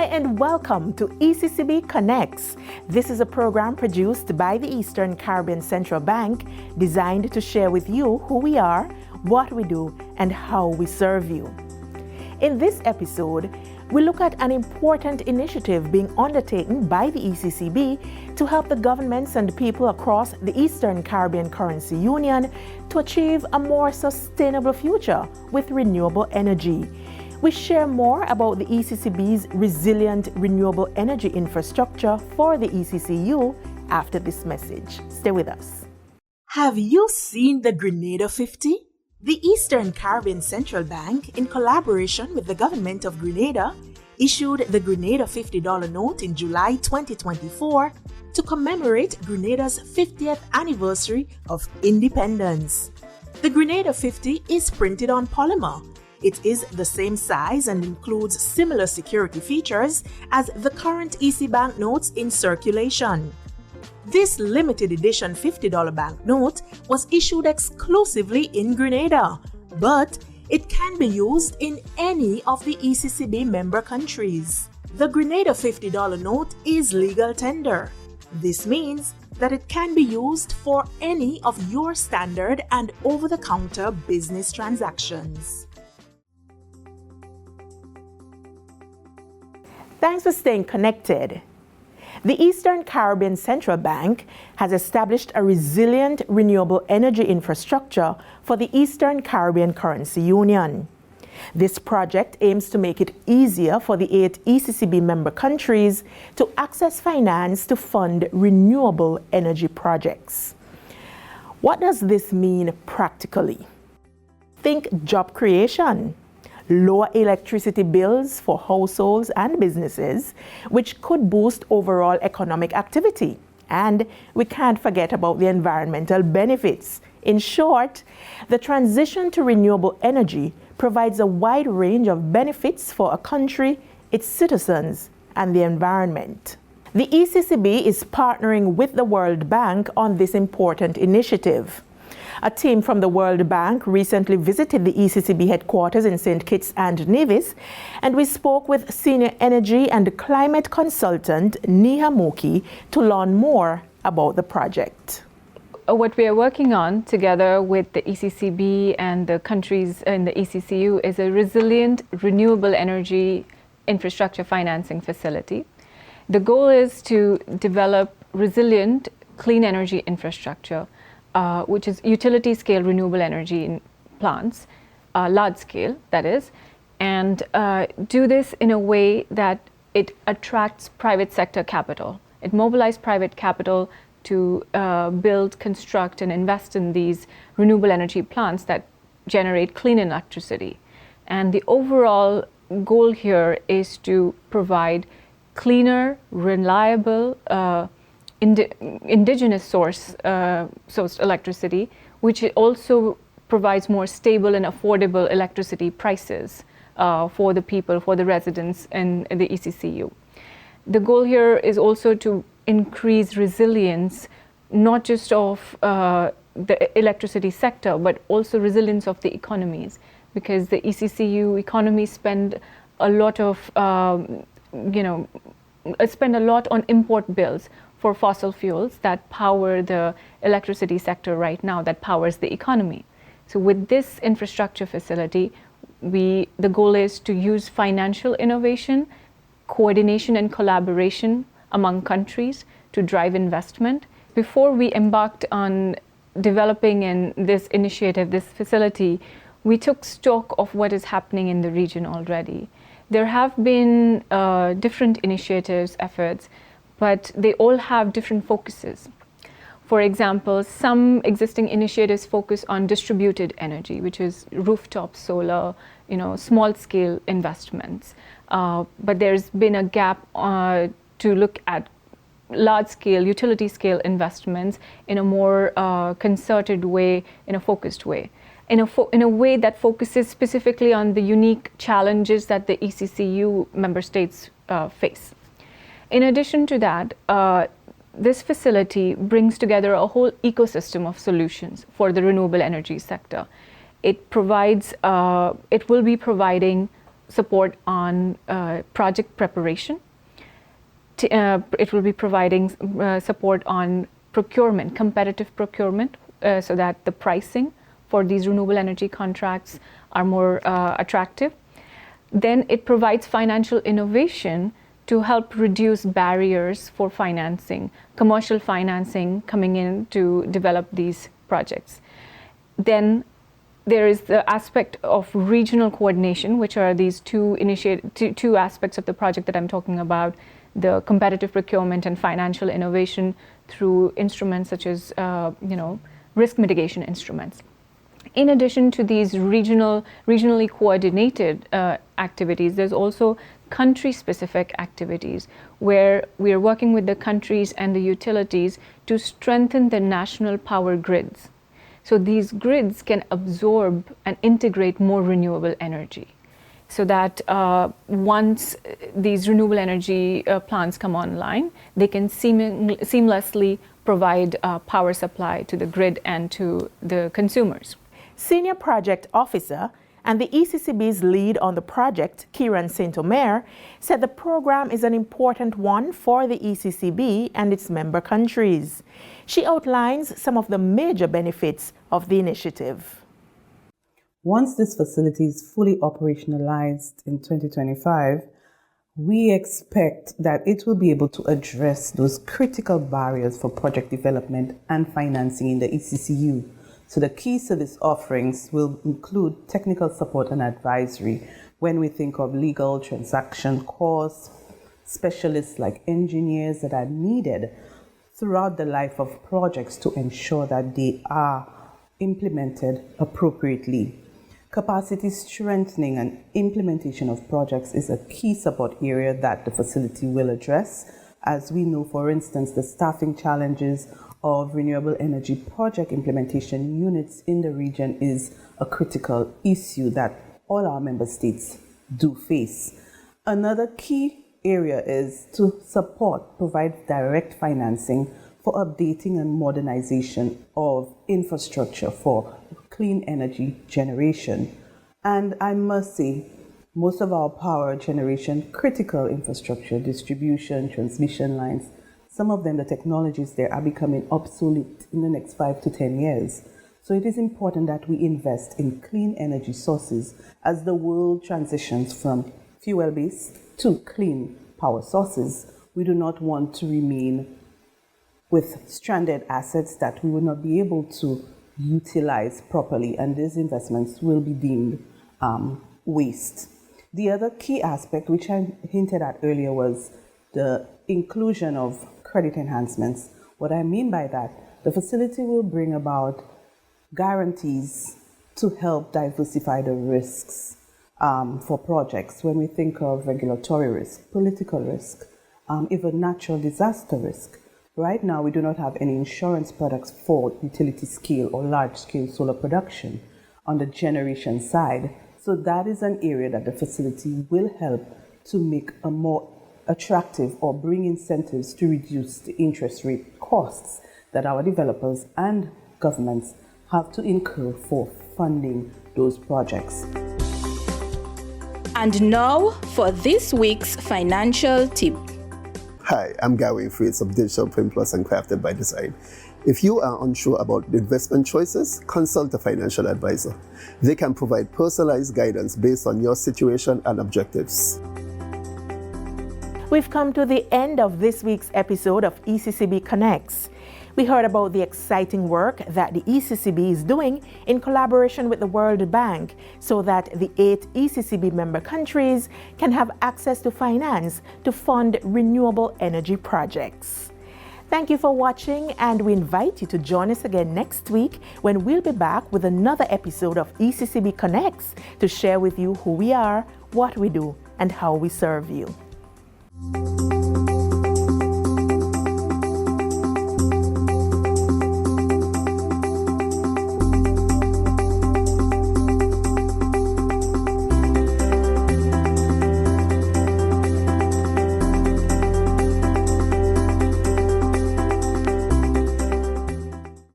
Hi and welcome to ECCB Connects. This is a program produced by the Eastern Caribbean Central Bank designed to share with you who we are, what we do, and how we serve you. In this episode, we look at an important initiative being undertaken by the ECCB to help the governments and people across the Eastern Caribbean Currency Union to achieve a more sustainable future with renewable energy. We share more about the ECCB's resilient renewable energy infrastructure for the ECCU after this message. Stay with us. Have you seen the Grenada 50? The Eastern Caribbean Central Bank, in collaboration with the government of Grenada, issued the Grenada $50 note in July 2024 to commemorate Grenada's 50th anniversary of independence. The Grenada 50 is printed on polymer. It is the same size and includes similar security features as the current EC banknotes in circulation. This limited edition $50 banknote was issued exclusively in Grenada, but it can be used in any of the ECCB member countries. The Grenada $50 note is legal tender. This means that it can be used for any of your standard and over-the-counter business transactions. Thanks for staying connected. The Eastern Caribbean Central Bank has established a resilient renewable energy infrastructure for the Eastern Caribbean Currency Union. This project aims to make it easier for the 8 ECCB member countries to access finance to fund renewable energy projects. What does this mean practically? Think job creation, lower electricity bills for households and businesses, which could boost overall economic activity. And we can't forget about the environmental benefits. In short, the transition to renewable energy provides a wide range of benefits for a country, its citizens, and the environment. The ECCB is partnering with the World Bank on this important initiative. A team from the World Bank recently visited the ECCB headquarters in St. Kitts and Nevis, and we spoke with senior energy and climate consultant Neha Mukhi to learn more about the project. What we are working on together with the ECCB and the countries in the ECCU is a resilient renewable energy infrastructure financing facility. The goal is to develop resilient clean energy infrastructure, which is utility scale renewable energy in plants, large scale that is, and do this in a way that it attracts private sector capital. It mobilizes private capital to build, construct, and invest in these renewable energy plants that generate clean electricity. And the overall goal here is to provide cleaner, reliable, indigenous sourced electricity, which also provides more stable and affordable electricity prices for the people, for the residents in the ECCU. The goal here is also to increase resilience, not just of the electricity sector, but also resilience of the economies, because the ECCU economy spend a lot on import bills for fossil fuels that power the electricity sector right now, that powers the economy. So with this infrastructure facility, the goal is to use financial innovation, coordination and collaboration among countries to drive investment. Before we embarked on developing in this initiative, this facility, we took stock of what is happening in the region already. There have been different initiatives, efforts, but they all have different focuses. For example, some existing initiatives focus on distributed energy, which is rooftop solar, small-scale investments. But there's been a gap to look at large-scale, utility-scale investments in a more concerted way, in a focused way, in a way that focuses specifically on the unique challenges that the ECCU member states face. In addition to that, this facility brings together a whole ecosystem of solutions for the renewable energy sector. It will be providing support on project preparation. It will be providing support on procurement, competitive procurement, so that the pricing for these renewable energy contracts are more attractive. Then it provides financial innovation to help reduce barriers for financing, commercial financing coming in to develop these projects. Then there is the aspect of regional coordination, which are these two aspects of the project that I'm talking about, the competitive procurement and financial innovation through instruments such as risk mitigation instruments. In addition to these regionally coordinated activities, there's also country-specific activities where we are working with the countries and the utilities to strengthen the national power grids. So these grids can absorb and integrate more renewable energy, so that once these renewable energy plants come online, they can seamlessly provide power supply to the grid and to the consumers. Senior Project Officer and the ECCB's lead on the project, Keiran St Omer, said the program is an important one for the ECCB and its member countries. She outlines some of the major benefits of the initiative. Once this facility is fully operationalized in 2025, we expect that it will be able to address those critical barriers for project development and financing in the ECCU. So the key service offerings will include technical support and advisory when we think of legal transaction costs, specialists like engineers that are needed throughout the life of projects to ensure that they are implemented appropriately. Capacity strengthening and implementation of projects is a key support area that the facility will address. As we know, for instance, the staffing challenges of renewable energy project implementation units in the region is a critical issue that all our member states do face. Another key area is to provide direct financing for updating and modernization of infrastructure for clean energy generation. And I must say, most of our power generation critical infrastructure, distribution, transmission lines, some of them, the technologies there are becoming obsolete in the next 5 to 10 years. So it is important that we invest in clean energy sources as the world transitions from fuel-based to clean power sources. We do not want to remain with stranded assets that we will not be able to utilize properly, and these investments will be deemed waste. The other key aspect, which I hinted at earlier, was the inclusion of credit enhancements. What I mean by that, the facility will bring about guarantees to help diversify the risks for projects. When we think of regulatory risk, political risk, even natural disaster risk. Right now, we do not have any insurance products for utility scale or large scale solar production on the generation side. So that is an area that the facility will help to make a more attractive or bring incentives to reduce the interest rate costs that our developers and governments have to incur for funding those projects. And now for this week's financial tip. Hi, I'm Gawain Freights of Digital Print Plus and Crafted by Design. If you are unsure about investment choices, consult a financial advisor. They can provide personalized guidance based on your situation and objectives. We've come to the end of this week's episode of ECCB Connects. We heard about the exciting work that the ECCB is doing in collaboration with the World Bank so that the 8 ECCB member countries can have access to finance to fund renewable energy projects. Thank you for watching, and we invite you to join us again next week when we'll be back with another episode of ECCB Connects to share with you who we are, what we do, and how we serve you.